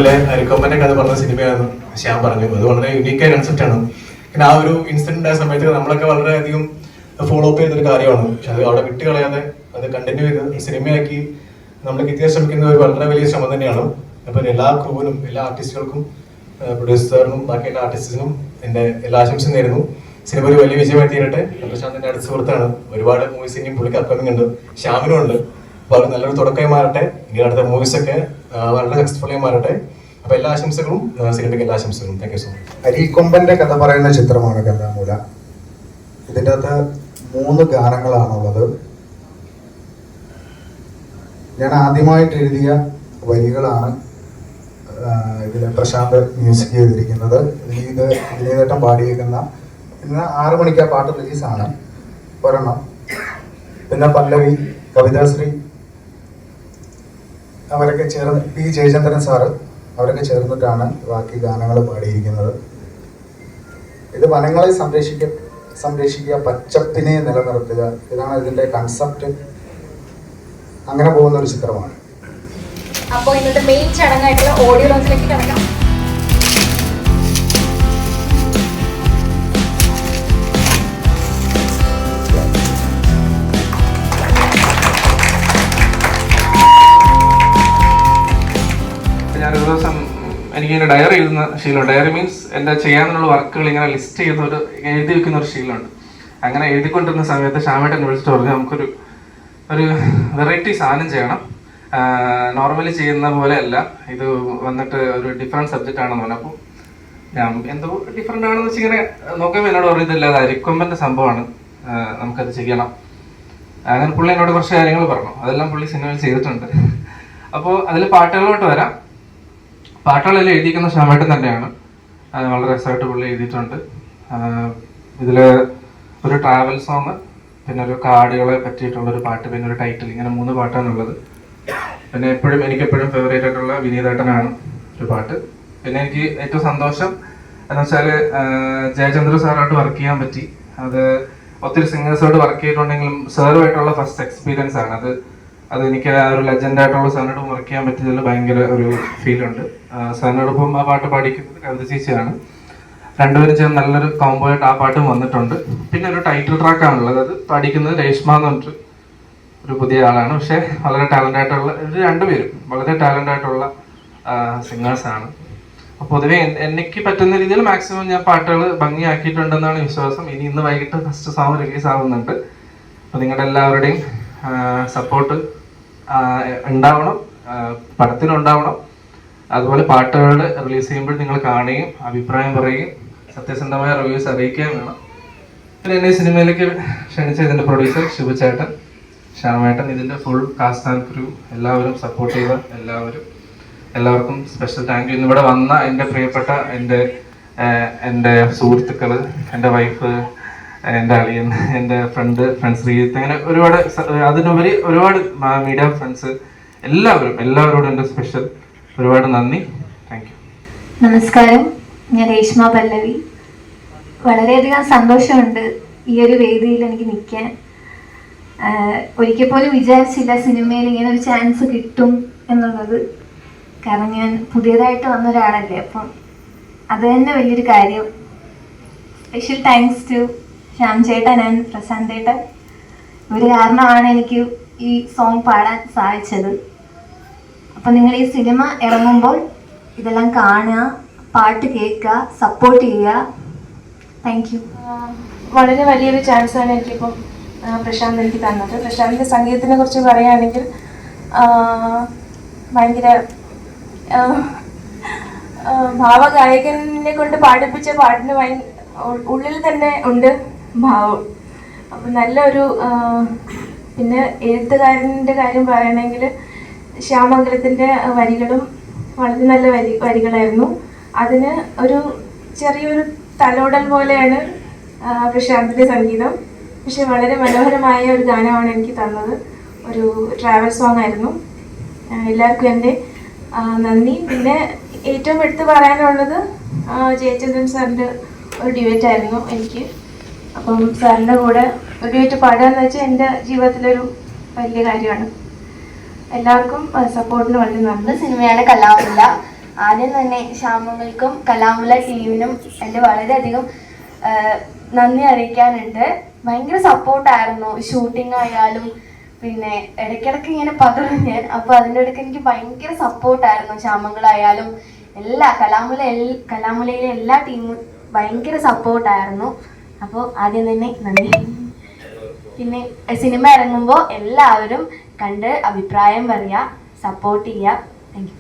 അതുപോലെ അരിക്കൊമ്പന്റെ കഥ പറഞ്ഞ സിനിമയാണെന്ന് ശ്യാം പറഞ്ഞു. അത് വളരെ യുണീക്കായ കൺസെപ്റ്റ് ആണ്. പിന്നെ ആ ഒരു ഇൻസിഡന്റ് ആയ സമയത്ത് നമ്മളൊക്കെ വളരെയധികം ഫോളോ അപ്പ് ചെയ്യുന്ന ഒരു കാര്യമാണ്. പക്ഷെ അത് അവിടെ വിട്ട് കളയാതെ അത് കണ്ടിന്യൂ ചെയ്ത് സിനിമയാക്കി നമ്മൾക്ക് എത്തിയാൻ ശ്രമിക്കുന്ന ഒരു വളരെ വലിയ ശ്രമം തന്നെയാണ്. അപ്പം എല്ലാ ക്രൂവിനും, എല്ലാ ആർട്ടിസ്റ്റുകൾക്കും, പ്രൊഡ്യൂസറിനും ബാക്കി എല്ലാ ആർട്ടിസ്റ്റിനും എൻ്റെ എല്ലാ ആശംസയും നേരുന്നു. സിനിമ ഒരു വലിയ വിജയമായി തീരട്ടെ. പ്രശാന്തിന്റെ അടുത്ത സുഹൃത്താണ്. ഒരുപാട് മൂവീസ് ഇനിയും പുള്ളിക്ക് അപ്കമിങ് ഉണ്ട്, ശ്യാമിനും ഉണ്ട്. അപ്പൊ അത് നല്ലൊരു തുടക്കമായി മാറട്ടെ. ഇനി അടുത്ത മൂവീസ് ഒക്കെ വളരെ സക്സസ്ഫുൾ ആയി മാറട്ടെ. അപ്പൊ എല്ലാ ആശംസകളും, സിനിമയ്ക്ക് എല്ലാ ആശംസകളും. Thank you so much. അരിക്കൊമ്പന്റെ കഥ പറയുന്ന ചിത്രമാണ് കല്ലാമൂല. ഇതിൻ്റെ അകത്ത് 3 ഗാനങ്ങളാണുള്ളത്. ഞാൻ ആദ്യമായിട്ട് എഴുതിയ വരികളാണ് ഇതിൽ പ്രശാന്ത് മ്യൂസിക് ചെയ്തിരിക്കുന്നത്. ഇത് വിനീതേട്ടൻ പാടിയേക്കുന്ന, ഇന്ന് 6 മണിക്ക് ആ പാട്ട് റിലീസാണ് ഒരെണ്ണം. പിന്നെ പല്ലവി, കവിതാശ്രീ അവരൊക്കെ ചേർന്ന്, പി ജയചന്ദ്രൻ സാറ് അവരൊക്കെ ചേർന്നിട്ടാണ് ബാക്കി ഗാനങ്ങൾ പാടിയിരിക്കുന്നത്. ഇത് വനങ്ങളെ സംരക്ഷിക്കുക, പച്ചപ്പിനെ നിലനിർത്തുക, ഇതാണ് ഇതിൻ്റെ കൺസെപ്റ്റ്. അങ്ങനെ പോകുന്ന ഒരു ചിത്രമാണ്. അപ്പോൾ ഇന്നത്തെ മെയിൻ ചടങ്ങായിട്ടുള്ള ഓഡിയോ ലോഞ്ചിലേക്ക് കിടക്കാം. ഞാനൊരു ദിവസം എനിക്കിങ്ങനെ ഡയറി എഴുതുന്ന ശീലമുണ്ട്. ഡയറി മീൻസ് എൻ്റെ ചെയ്യാനുള്ള വർക്കുകൾ ഇങ്ങനെ ലിസ്റ്റ് ചെയ്ത് എഴുതി വെക്കുന്ന ഒരു ശീലമുണ്ട്. അങ്ങനെ എഴുതിക്കൊണ്ടിരുന്ന സമയത്ത് ശ്യാമേട്ടൻ വിളിച്ചിട്ട് പറഞ്ഞു, നമുക്കൊരു വെറൈറ്റി സാധനം ചെയ്യണം, നോർമലി ചെയ്യുന്ന പോലെ അല്ല, ഇത് വന്നിട്ട് ഒരു ഡിഫറെൻറ്റ് സബ്ജക്റ്റ് ആണെന്ന് പറഞ്ഞു. അപ്പോൾ ഞാൻ എന്തോ ഡിഫറെൻ്റ് ആണെന്ന് വെച്ച് ഇങ്ങനെ നോക്കുമ്പോൾ എന്നോട് പറയുന്നില്ല, അത് അരിക്കൊമ്പൻ്റെ സംഭവമാണ്, നമുക്കത് ചെയ്യണം. അങ്ങനെ പുള്ളി എന്നോട് കുറച്ച് കാര്യങ്ങൾ പറഞ്ഞു. അതെല്ലാം പുള്ളി സിനിമയിൽ ചെയ്തിട്ടുണ്ട്. അപ്പോൾ അതിൽ പാട്ടുകളിലോട്ട് വരാം. പാട്ടുകളെല്ലാം എഴുതിയിരിക്കുന്ന ശ്യാമേട്ടൻ തന്നെയാണ്. വളരെ രസമായിട്ട് പുള്ളി എഴുതിയിട്ടുണ്ട്. ഇതിൽ ഒരു ട്രാവൽ സോങ്, പിന്നെ ഒരു കാടുകളെ പറ്റിയിട്ടുള്ളൊരു പാട്ട്, പിന്നെ ഒരു ടൈറ്റിൽ, ഇങ്ങനെ 3 പാട്ടാണുള്ളത്. പിന്നെ എനിക്കെപ്പോഴും ഫേവറേറ്റ് ആയിട്ടുള്ള വിനീതേട്ടനാണ് ഒരു പാട്ട്. പിന്നെ എനിക്ക് ഏറ്റവും സന്തോഷം എന്ന് വെച്ചാൽ ജയചന്ദ്ര സാറായിട്ട് വർക്ക് ചെയ്യാൻ പറ്റി. അത് ഒത്തിരി സിംഗേഴ്സോട് വർക്ക് ചെയ്തിട്ടുണ്ടെങ്കിലും സാറുമായിട്ടുള്ള ഫസ്റ്റ് എക്സ്പീരിയൻസ് ആണ് അത്. അതെനിക്ക് ആ ഒരു ലെജൻഡായിട്ടുള്ള സാറിനോടും വർക്ക് ചെയ്യാൻ പറ്റിയതിൽ ഭയങ്കര ഒരു ഫീലുണ്ട്. സാറിനോടൊപ്പം ആ പാട്ട് പാടിക്കുന്നത് കവിത ചേച്ചിയാണ്. രണ്ടുപേരും ചേർന്ന് നല്ലൊരു കോംബോ ആയിട്ട് ആ പാട്ടും വന്നിട്ടുണ്ട്. പിന്നെ ഒരു ടൈറ്റിൽ ട്രാക്കാണുള്ളത്, അത് പാടിക്കുന്നത് രേഷ്മ എന്ന് പറഞ്ഞിട്ട് ഒരു പുതിയ ആളാണ്. പക്ഷേ വളരെ ടാലൻ്റ് ആയിട്ടുള്ള, രണ്ടുപേരും വളരെ ടാലൻ്റ് ആയിട്ടുള്ള സിംഗേഴ്സാണ്. അപ്പോൾ പൊതുവെ എനിക്ക് പറ്റുന്ന രീതിയിൽ മാക്സിമം ഞാൻ പാട്ടുകൾ ഭംഗിയാക്കിയിട്ടുണ്ടെന്നാണ് വിശ്വാസം. ഇന്ന് വൈകിട്ട് ഫസ്റ്റ് സോങ് റിലീസ് ആവുന്നുണ്ട്. അപ്പോൾ നിങ്ങളുടെ എല്ലാവരുടെയും സപ്പോർട്ട് ഉണ്ടാവണം, പടത്തിനുണ്ടാവണം. അതുപോലെ പാട്ടുകൾ റിലീസ് ചെയ്യുമ്പോൾ നിങ്ങൾ കാണുകയും അഭിപ്രായം പറയുകയും സത്യസന്ധമായ റിവ്യൂസ് അറിയിക്കുകയും വേണം. പിന്നെ എന്നെ സിനിമയിലേക്ക് ക്ഷണിച്ച ഇതിൻ്റെ പ്രൊഡ്യൂസർ ശിവചേട്ടൻ, ശ്യാമേട്ടൻ, ഇതിൻ്റെ ഫുൾ കാസ്റ്റ് ആൻഡ് ക്രൂ, എല്ലാവരും സപ്പോർട്ട് ചെയ്ത എല്ലാവർക്കും സ്പെഷ്യൽ താങ്ക് യു. ഇന്നിവിടെ വന്ന എൻ്റെ പ്രിയപ്പെട്ട എൻ്റെ സുഹൃത്തുക്കൾ, എൻ്റെ വൈഫ്, എൻ്റെ അളിയൻ, എൻ്റെ ഫ്രണ്ട്സ് ശ്രീജിത്ത്, അങ്ങനെ ഒരുപാട്, അതിനുപരി ഒരുപാട് മീഡിയ ഫ്രണ്ട്സ്, എല്ലാവരോടും എൻ്റെ സ്പെഷ്യൽ ഒരുപാട് നന്ദി. Thank you. നമസ്കാരം, ഞാൻ രേഷ്മ പല്ലവി. വളരെയധികം സന്തോഷമുണ്ട് ഈ ഒരു വേദിയിൽ എനിക്ക് നിൽക്കാൻ. ഒരിക്കൽ പോലും വിചാരിച്ചില്ല സിനിമയിൽ ഇങ്ങനെ ഒരു ചാൻസ് കിട്ടും എന്നുള്ളത്. കാരണം ഞാൻ പുതിയതായിട്ട് വന്ന ഒരാളല്ലേ, അപ്പം അത് തന്നെ വലിയൊരു കാര്യം. സ്പെഷ്യൽ താങ്ക്സ് ടു ശ്യാം ചേട്ടൻ ആൻഡ് പ്രശാന്ത് ചേട്ടൻ. ഇവർ കാരണമാണ് എനിക്ക് ഈ സോങ് പാടാൻ സാധിച്ചത്. അപ്പം നിങ്ങൾ ഈ സിനിമ ഇറങ്ങുമ്പോൾ ഇതെല്ലാം കാണുക, പാട്ട് കേൾക്കുക, സപ്പോർട്ട് ചെയ്യുക. Thank you. വളരെ വലിയൊരു ചാൻസാണ് എനിക്കിപ്പം പ്രശാന്ത് എനിക്ക് തന്നത്. പ്രശാന്തിൻ്റെ സംഗീതത്തിനെ കുറിച്ച് പറയുകയാണെങ്കിൽ ഭയങ്കര ഭാവഗായകനെ കൊണ്ട് പാടിപ്പിച്ച പാട്ടിന് ഉള്ളിൽ തന്നെ ഉണ്ട് ഭാവം. അപ്പം നല്ലൊരു, പിന്നെ എഴുത്തുകാരൻ്റെ കാര്യം പറയണമെങ്കിൽ ശ്യാമംഗലത്തിൻ്റെ വരികളും വളരെ നല്ല വരികളായിരുന്നു. അതിന് ഒരു ചെറിയൊരു തലോടൽ പോലെയാണ് പ്രശാന്തിൻ്റെ സംഗീതം. പക്ഷെ വളരെ മനോഹരമായ ഒരു ഗാനമാണ് എനിക്ക് തന്നത്. ഒരു ട്രാവൽ സോങ് ആയിരുന്നു. എല്ലാവർക്കും എൻ്റെ നന്ദി. പിന്നെ ഏറ്റവും എടുത്ത് പറയാനുള്ളത് ജയചന്ദ്രൻ സാറിൻ്റെ ഒരു ഡ്യുവറ്റ് ആയിരുന്നു എനിക്ക്. അപ്പം സാറിൻ്റെ കൂടെ ഒരു ഡ്യുവറ്റ് പാടുക എന്ന് വെച്ചാൽ എൻ്റെ ജീവിതത്തിലൊരു വലിയ കാര്യമാണ്. എല്ലാവർക്കും സപ്പോർട്ടിന് വളരെ നന്ദി. സിനിമയാണ് കല്ലാമൂല. ആദ്യം തന്നെ ശ്യാമങ്ങൾക്കും കലാമല ടീമിനും എൻ്റെ വളരെയധികം നന്ദി അറിയിക്കാനുണ്ട്. ഭയങ്കര സപ്പോർട്ടായിരുന്നു, ഷൂട്ടിംഗ് ആയാലും പിന്നെ ഇടയ്ക്കിടയ്ക്ക് ഇങ്ങനെ പതറും ഞാൻ. അപ്പോൾ അതിൻ്റെ ഇടയ്ക്ക് എനിക്ക് ഭയങ്കര സപ്പോർട്ടായിരുന്നു. ശ്യാമങ്ങളായാലും കലാമലയിലെ എല്ലാ ടീമും ഭയങ്കര സപ്പോർട്ടായിരുന്നു. അപ്പോൾ ആദ്യം തന്നെ നന്ദി. പിന്നെ സിനിമ ഇറങ്ങുമ്പോൾ എല്ലാവരും കണ്ട് അഭിപ്രായം പറയുക, സപ്പോർട്ട് ചെയ്യുക. Thank you.